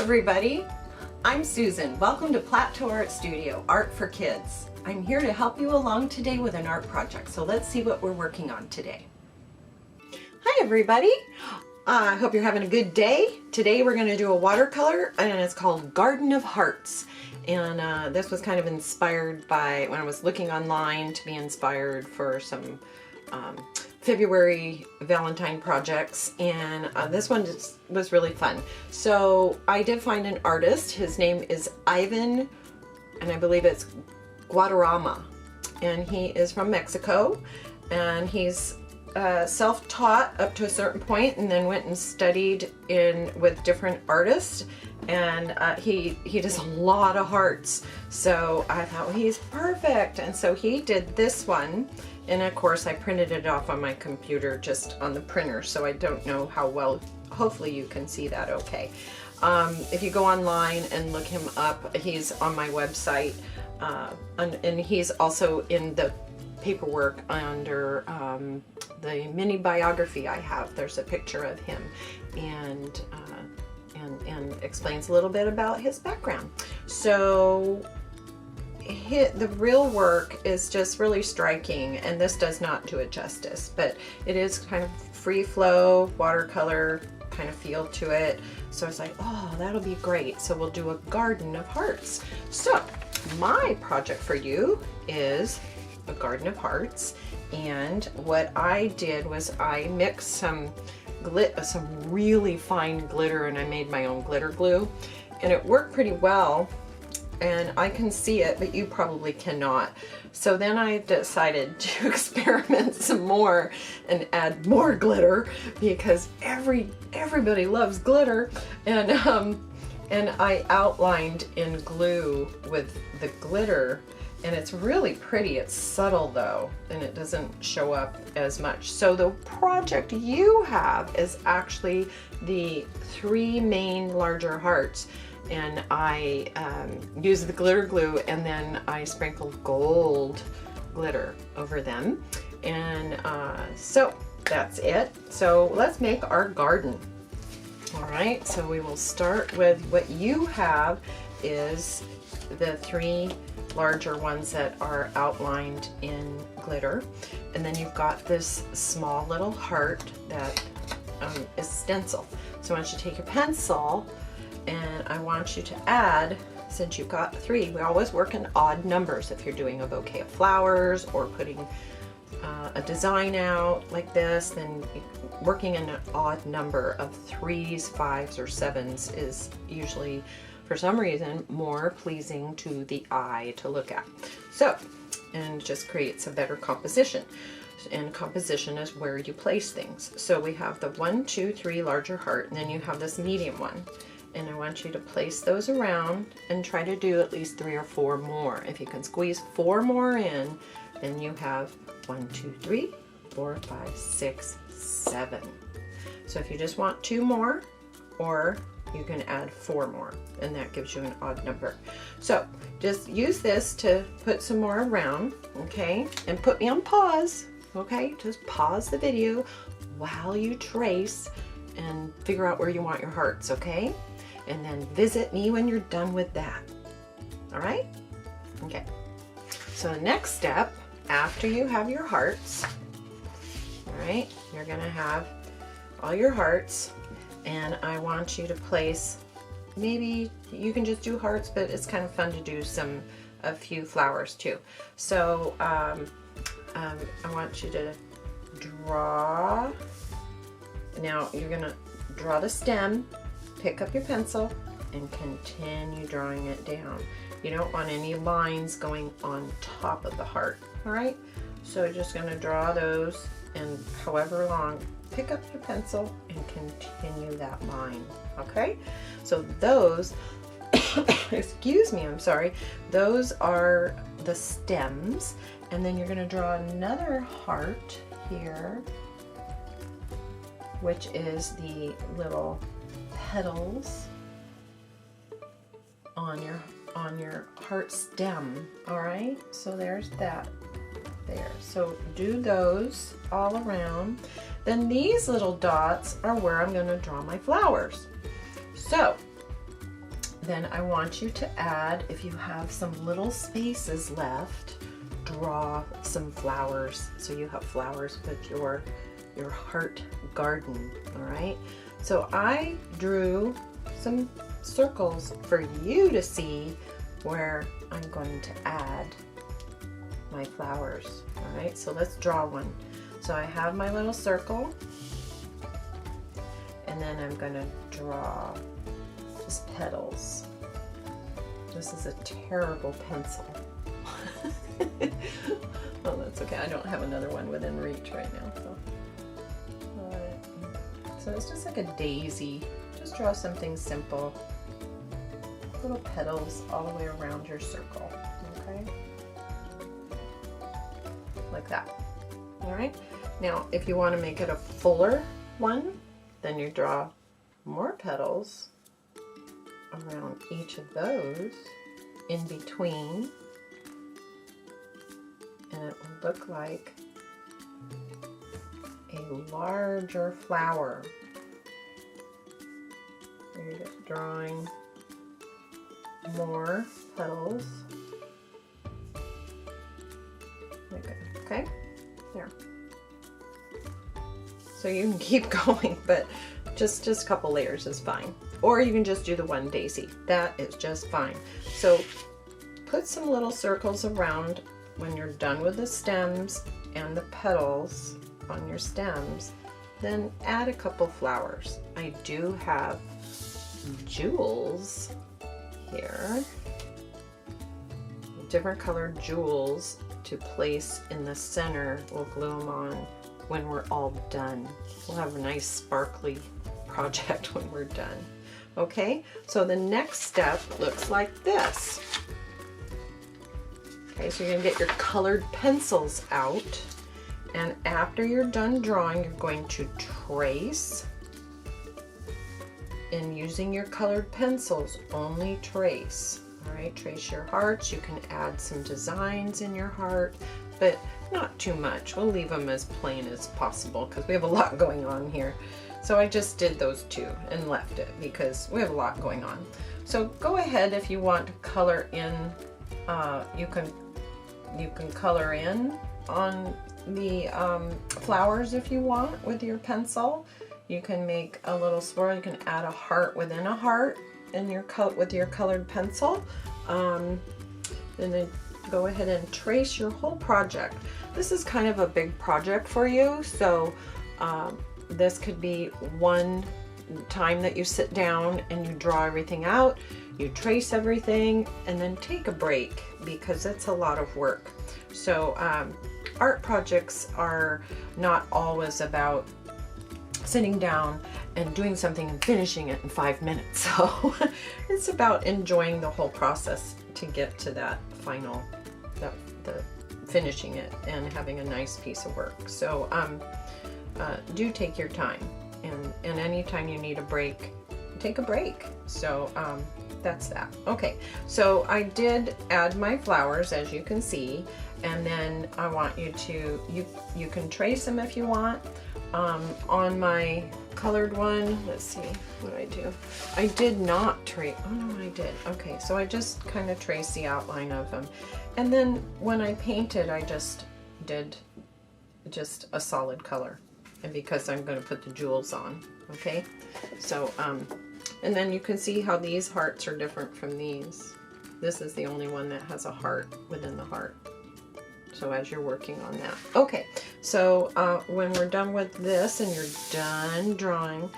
everybody, I'm Susan. Welcome to Plateau Art Studio, Art for Kids. I'm here to help you along today with an art project, so let's see what we're working on today. Hi everybody, I hope you're having a good day. Today we're going to do a watercolor and it's called Garden of Hearts. And this was kind of inspired by when I was looking online to be inspired for some February Valentine projects, and this one just was really fun. So I did find an artist. His name is Ivan, and I believe it's Guadarrama, and he is from Mexico, and he's self-taught up to a certain point, and then went and studied with different artists, and he does a lot of hearts. So I thought, well, he's perfect, and so he did this one. And of course I printed it off on my computer, just on the printer, so I don't know how well, hopefully you can see that okay. If you go online and look him up, he's on my website, and he's also in the paperwork under the mini biography I have. There's a picture of him, and explains a little bit about his background. So the real work is just really striking, and this does not do it justice, but it is kind of free flow watercolor kind of feel to it. So it's like, oh, that'll be great. So we'll do a garden of hearts. So my project for you is a garden of hearts, and what I did was I mixed some really fine glitter, and I made my own glitter glue, and it worked pretty well. And I can see it, but you probably cannot. So then I decided to experiment some more and add more glitter, because everybody loves glitter. And I outlined in glue with the glitter, and it's really pretty. It's subtle though, and it doesn't show up as much. So the project you have is actually the 3 main larger hearts. And I used the glitter glue, and then I sprinkled gold glitter over them. And so that's it. So let's make our garden. All right, so we will start with what you have is the 3 larger ones that are outlined in glitter. And then you've got this small little heart that is stencil. So I want you to take your pencil, and I want you to add, since you've got 3, we always work in odd numbers if you're doing a bouquet of flowers or putting a design out like this, then working in an odd number of 3s, 5s, or 7s is usually, for some reason, more pleasing to the eye to look at. So, and just creates a better composition. And composition is where you place things. So we have the 1, 2, 3 larger heart, and then you have this medium one. And I want you to place those around and try to do at least 3 or 4 more. If you can squeeze 4 more in, then you have 1, 2, 3, 4, 5, 6, 7. So if you just want 2 more, or you can add 4 more, and that gives you an odd number. So just use this to put some more around, okay? And put me on pause, okay? Just pause the video while you trace and figure out where you want your hearts, okay? And then visit me when you're done with that. All right? Okay. So the next step, after you have your hearts, all right, you're gonna have all your hearts, and I want you to place, maybe you can just do hearts, but it's kind of fun to do a few flowers too. So I want you to draw. Now you're gonna draw the stem, pick up your pencil, and continue drawing it down. You don't want any lines going on top of the heart, all right? So you're just gonna draw those, and however long, pick up your pencil and continue that line, okay? So those, excuse me, I'm sorry, those are the stems, and then you're gonna draw another heart here, which is the little petals on your heart stem. All right, so there's that there. So do those all around. Then these little dots are where I'm going to draw my flowers. So then I want you to add, if you have some little spaces left, draw some flowers so you have flowers with your heart garden. All right, so I drew some circles for you to see where I'm going to add my flowers. All right, so let's draw one. So I have my little circle, and then I'm going to draw just petals. This is a terrible pencil. Oh, that's okay. I don't have another one within reach right now. So it's just like a daisy. Just draw something simple. Little petals all the way around your circle. Okay? Like that. All right? Now, if you want to make it a fuller one, then you draw more petals around each of those in between, and it will look like a larger flower. You're just drawing more petals. Okay, there. So you can keep going, but just a couple layers is fine. Or you can just do the one daisy. That is just fine. So put some little circles around when you're done with the stems and the petals on your stems. Then add a couple flowers. I do have jewels here. Different colored jewels to place in the center. We'll glue them on when we're all done. We'll have a nice sparkly project when we're done. Okay, so the next step looks like this. Okay, so you're gonna get your colored pencils out, and after you're done drawing, you're going to trace. And using your colored pencils, only trace. All right, trace your hearts. You can add some designs in your heart, but not too much. We'll leave them as plain as possible because we have a lot going on here. So I just did those two and left it because we have a lot going on. So go ahead if you want to color in. You can color in on the flowers if you want with your pencil. You can make a little swirl. You can add a heart within a heart in your with your colored pencil. And then go ahead and trace your whole project. This is kind of a big project for you, so this could be one time that you sit down and you draw everything out, you trace everything, and then take a break because it's a lot of work. So art projects are not always about sitting down and doing something and finishing it in 5 minutes. So it's about enjoying the whole process to get to that final, the finishing it and having a nice piece of work. So do take your time, and anytime you need a break, take a break. So that's that. Okay, so I did add my flowers, as you can see, and then I want you to, you can trace them if you want. On my colored one, let's see, what did I do? I did not trace, oh no, I did. Okay, so I just kind of traced the outline of them. And then when I painted, I just did just a solid color. And because I'm going to put the jewels on, okay? So, and then you can see how these hearts are different from these. This is the only one that has a heart within the heart. So as you're working on that. Okay, so when we're done with this and you're done drawing,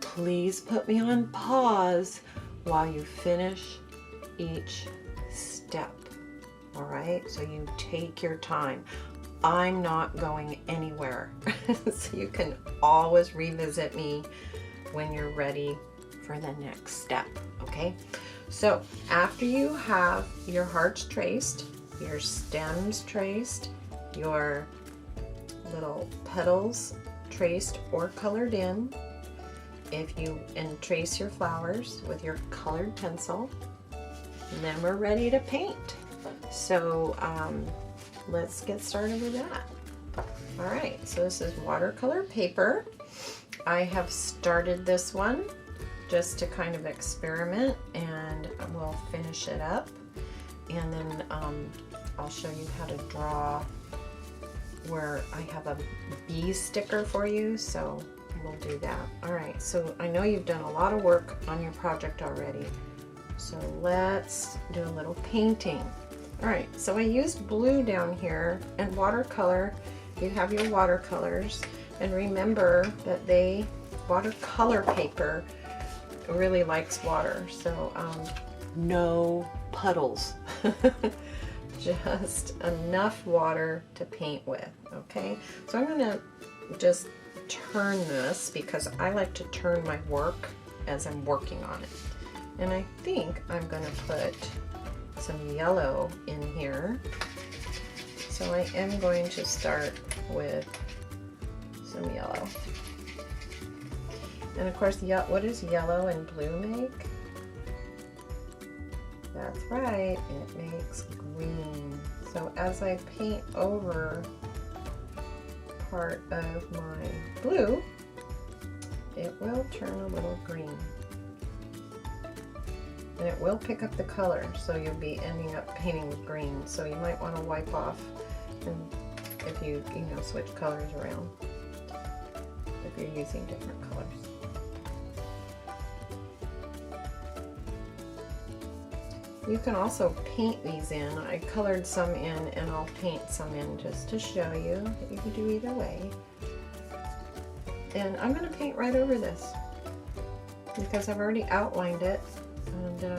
please put me on pause while you finish each step. All right, so you take your time. I'm not going anywhere. So you can always revisit me when you're ready for the next step, okay? So after you have your hearts traced, your stems traced, your little petals traced or colored in, and trace your flowers with your colored pencil, and then we're ready to paint. So let's get started with that. All right, so this is watercolor paper. I have started this one just to kind of experiment, and we'll finish it up, and then I'll show you how to draw where I have a bee sticker for you, so we'll do that. Alright, so I know you've done a lot of work on your project already, so let's do a little painting. Alright, so I used blue down here and watercolor. You have your watercolors, and remember that watercolor paper really likes water, so no puddles. Just enough water to paint with, okay? So I'm gonna just turn this because I like to turn my work as I'm working on it. And I think I'm gonna put some yellow in here. So I am going to start with some yellow. And of course, what does yellow and blue make? That's right, it makes green. So as I paint over part of my blue, it will turn a little green. And it will pick up the color, so you'll be ending up painting with green. So you might want to wipe off, and if you switch colors around, if you're using different colors. You can also paint these in. I colored some in, and I'll paint some in just to show you that you can do either way. And I'm going to paint right over this because I've already outlined it. And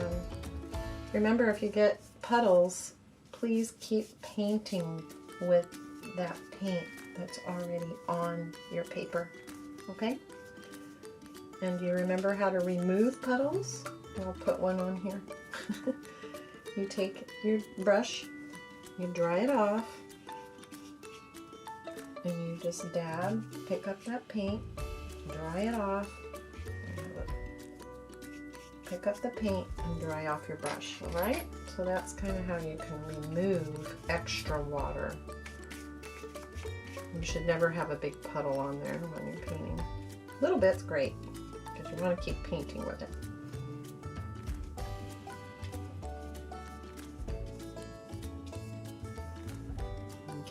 remember, if you get puddles, please keep painting with that paint that's already on your paper, okay? And do you remember how to remove puddles? I'll put one on here. You take your brush, you dry it off, and you just dab, pick up that paint, dry it off, pick up the paint and dry off your brush, alright? So that's kind of how you can remove extra water. You should never have a big puddle on there when you're painting. A little bit's great, because you want to keep painting with it.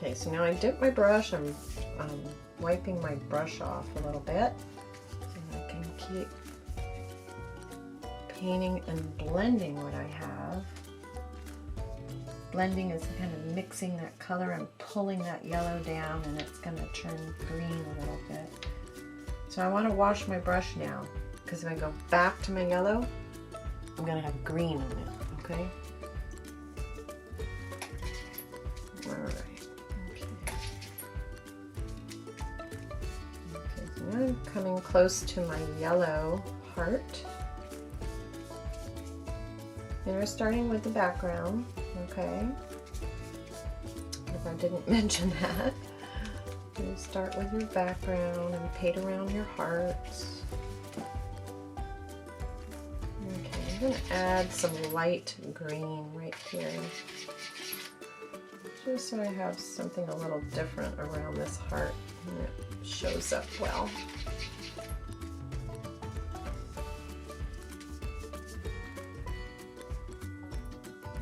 Okay, so now I dip my brush. I'm wiping my brush off a little bit, so I can keep painting and blending what I have. Blending is kind of mixing that color and pulling that yellow down, and it's going to turn green a little bit. So I want to wash my brush now, because if I go back to my yellow, I'm going to have green on it, okay? Alright. Now I'm coming close to my yellow heart. And we're starting with the background, okay? If I didn't mention that. You start with your background and paint around your hearts. Okay, I'm going to add some light green right here. Just so I have something a little different around this heart, and it shows up well.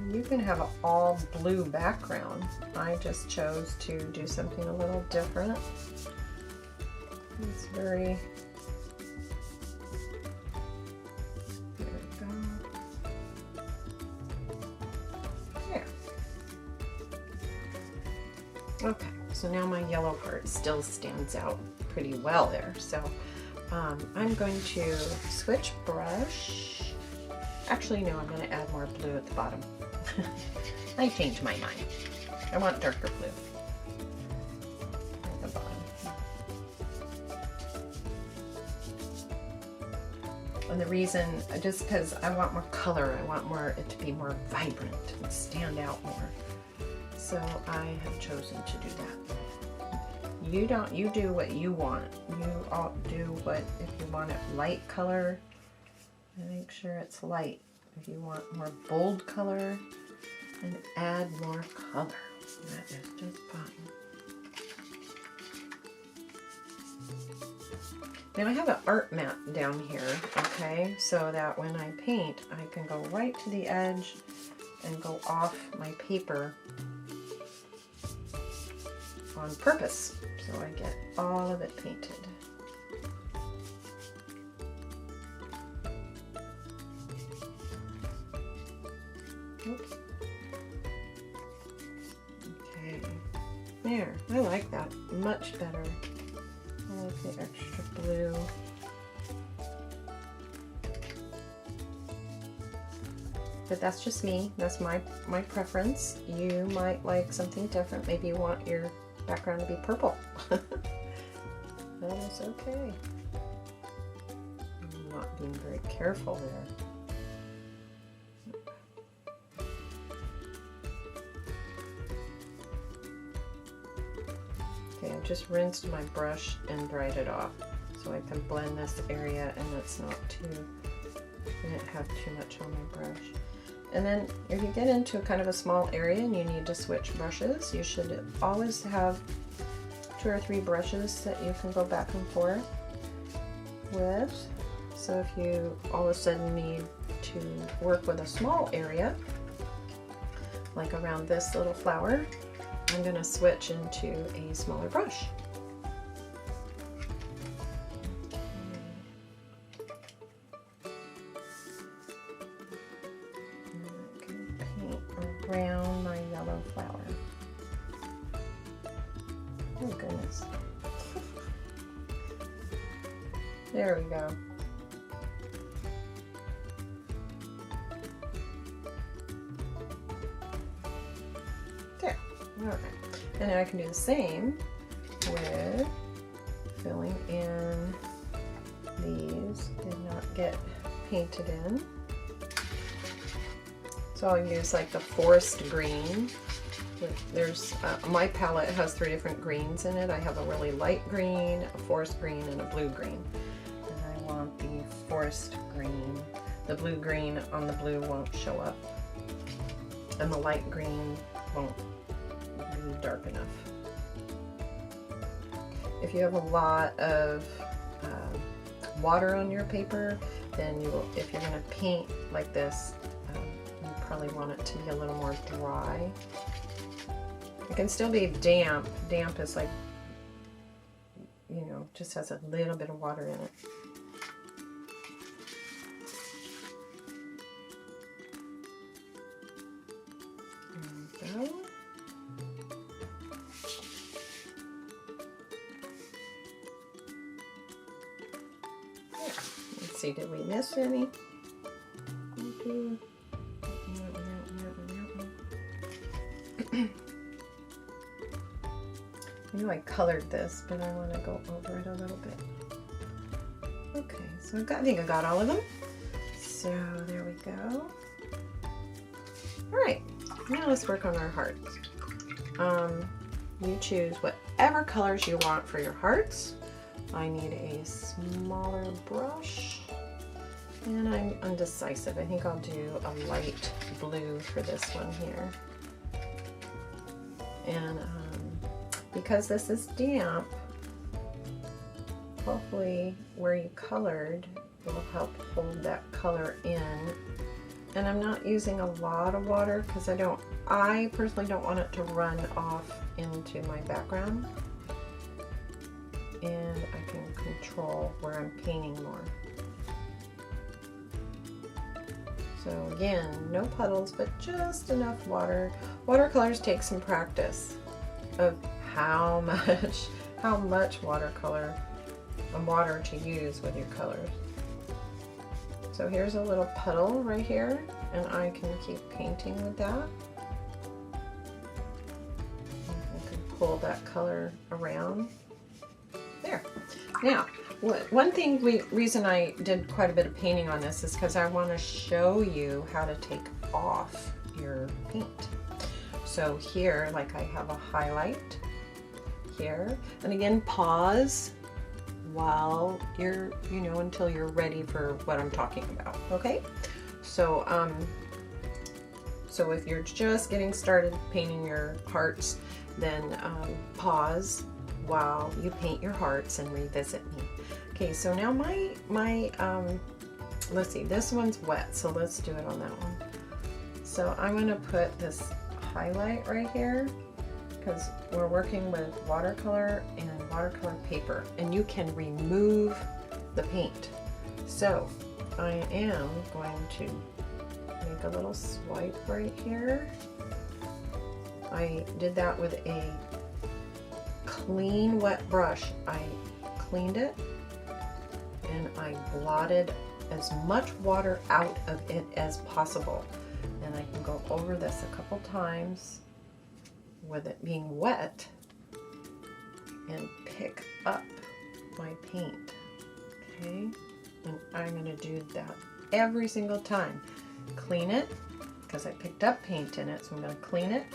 You can have an all blue background. I just chose to do something a little different. It's very... There we go. There. Okay, so now my yellow heart still stands out pretty well there. So I'm going to switch brush. Actually, no, I'm going to add more blue at the bottom. I changed my mind. I want darker blue at the bottom. And the reason, just because I want more color, I want it to be more vibrant and stand out more. So I have chosen to do that. You do what you want. You all do what, if you want it light color, make sure it's light. If you want more bold color, and add more color. That is just fine. Now I have an art mat down here, okay, so that when I paint, I can go right to the edge and go off my paper on purpose, so I get all of it painted. Oops. Okay, there, I like that much better. I like the extra blue. But that's just me, that's my preference. You might like something different. Maybe you want your background to be purple. That is okay. I'm not being very careful there. Okay, I just rinsed my brush and dried it off so I can blend this area and it's not too, I didn't have too much on my brush. And then if you get into kind of a small area and you need to switch brushes, you should always have 2 or 3 brushes that you can go back and forth with. So if you all of a sudden need to work with a small area, like around this little flower, I'm going to switch into a smaller brush. Around my yellow flower. Oh goodness. There we go. There. Alright. And now I can do the same with filling in these. Did not get painted in. So I'll use like the forest green. There's my palette has 3 different greens in it. I have a really light green, a forest green, and a blue green. And I want the forest green. The blue green on the blue won't show up, and the light green won't be dark enough. If you have a lot of water on your paper, then you will, if you're going to paint like this, you probably want it to be a little more dry. It can still be damp. Damp is like, you know, just has a little bit of water in it. There we go. Yeah. Let's see, did we miss any? I know I colored this, but I want to go over it a little bit. Okay, so I think I got all of them. So there we go. All right, now let's work on our hearts. You choose whatever colors you want for your hearts. I need a smaller brush, and I'm undecisive. I think I'll do a light blue for this one here. And because this is damp, hopefully where you colored will help hold that color in. And I'm not using a lot of water because I personally don't want it to run off into my background. And I can control where I'm painting more. So again, no puddles, but just enough water. Watercolors take some practice of how much watercolor and water to use with your colors. So here's a little puddle right here, and I can keep painting with that. I can pull that color around. There. Now, reason I did quite a bit of painting on this is because I want to show you how to take off your paint. So here, like I have a highlight here, and again, pause while you're, until you're ready for what I'm talking about, okay? So, so if you're just getting started painting your hearts, then pause while you paint your hearts and revisit me. Okay, so now my let's see, this one's wet, so let's do it on that one. So I'm going to put this highlight right here because we're working with watercolor and watercolor paper, and you can remove the paint. So I am going to make a little swipe right here. I did that with a clean wet brush. I cleaned it and I blotted as much water out of it as possible. And I can go over this a couple times with it being wet and pick up my paint. Okay, and I'm going to do that every single time. Clean it because I picked up paint in it, so I'm going to clean it,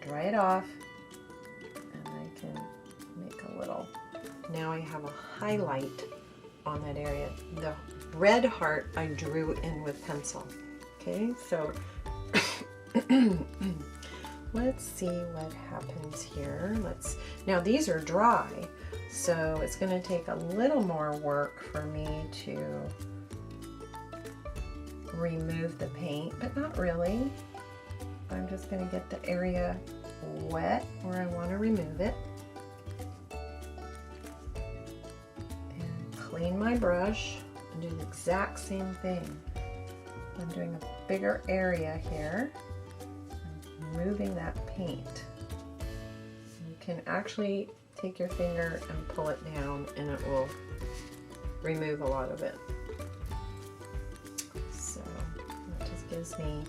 dry it off, and I can make a little. Now I have a highlight on that area. The red heart I drew in with pencil. Okay, so let's see what happens here. Now these are dry, so it's going to take a little more work for me to remove the paint, but not really. I'm just going to get the area wet where I want to remove it. And clean my brush and do the exact same thing. I'm doing a bigger area here. I'm removing that paint. You can actually take your finger and pull it down and it will remove a lot of it. So that just gives me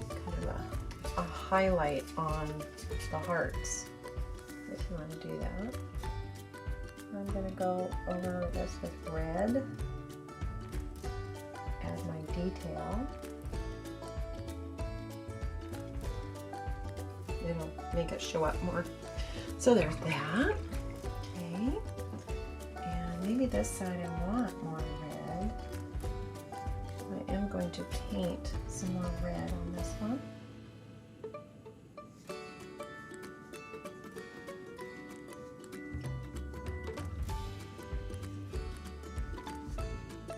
kind of a highlight on the hearts if you want to do that. I'm going to go over this with red. Add my detail. It'll make it show up more. So there's that. Okay. And maybe this side I want more red. I am going to paint some more red on this one.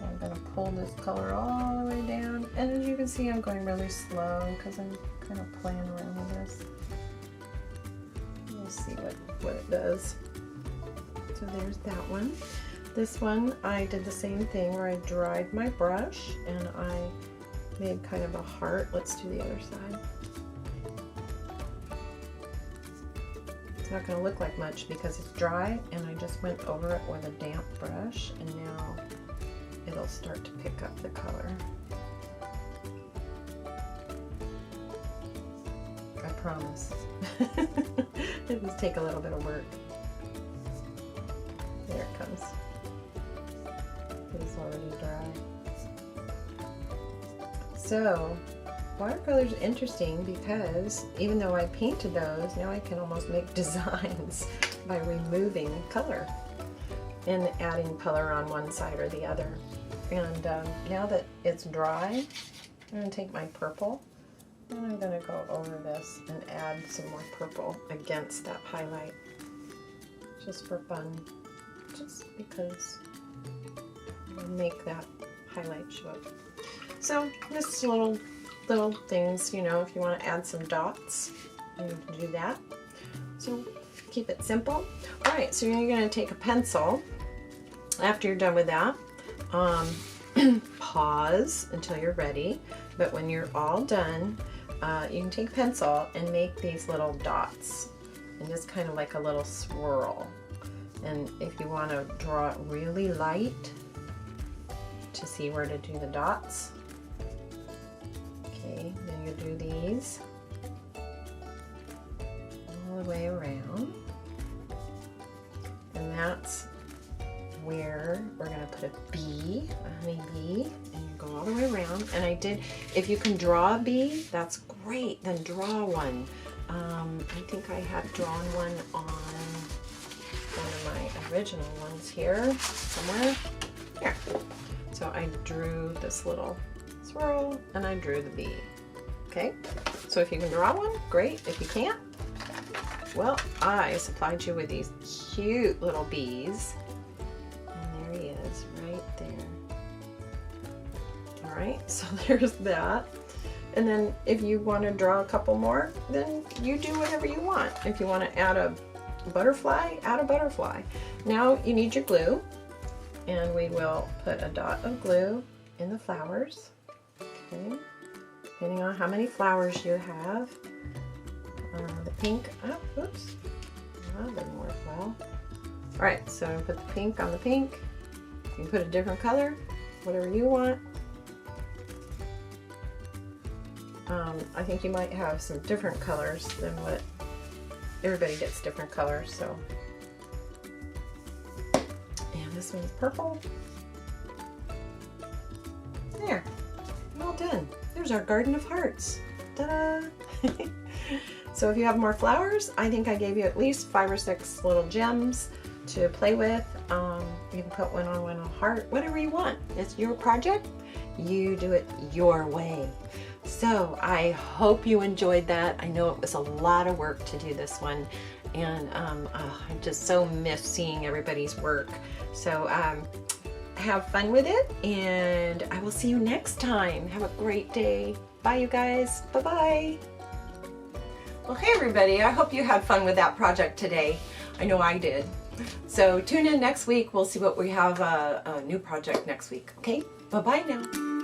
I'm going to pull this color all the way down, and as you can see I'm going really slow because I'm kind of playing around with this. We'll see what it does. So there's that one. This one I did the same thing where I dried my brush and I made kind of a heart. Let's do the other side. It's not going to look like much because it's dry, and I just went over it with a damp brush, and now it'll start to pick up the color. I promise. It does take a little bit of work. There it comes. It's already dry. So watercolor is interesting because even though I painted those, now I can almost make designs by removing color and adding color on one side or the other. And now that it's dry, I'm going to take my purple and I'm going to go over this and add some more purple against that highlight, just for fun, just because I'll make that highlight show up. So just little things, you know, if you want to add some dots, you can do that. So keep it simple. All right, so you're going to take a pencil. After you're done with that, pause until you're ready, but when you're all done, you can take a pencil and make these little dots and just kind of like a little swirl. And if you want to draw it really light to see where to do the dots, okay, then you do these all the way around, and that's where we're going to put a bee, a honey bee, and you go all the way around. And I did, if you can draw a bee, that's great, then draw one. I think I had drawn one on one of my original ones here somewhere. Here. So I drew this little swirl and I drew the bee. Okay, so if you can draw one, great. If you can't, well, I supplied you with these cute little bees. And there he right, so there's that. And then if you want to draw a couple more, then you do whatever you want. If you want to add a butterfly, add a butterfly. Now you need your glue, and we will put a dot of glue in the flowers. Okay, depending on how many flowers you have. The pink, oh, oops, that didn't work well. All right, so put the pink on the pink. You can put a different color, whatever you want. I think you might have some different colors than what everybody gets different colors, so. And this one's purple. There, all done. There's our garden of hearts. Ta-da! So if you have more flowers, I think I gave you at least 5 or 6 little gems to play with. You can put one on a heart, whatever you want. It's your project. You do it your way. So I hope you enjoyed that. I know it was a lot of work to do this one, and I just so miss seeing everybody's work. So have fun with it, and I will see you next time. Have a great day. Bye, you guys. Bye-bye. Well, hey everybody, I hope you had fun with that project today. I know I did. So tune in next week. We'll see what we have a new project next week. Okay, bye-bye now.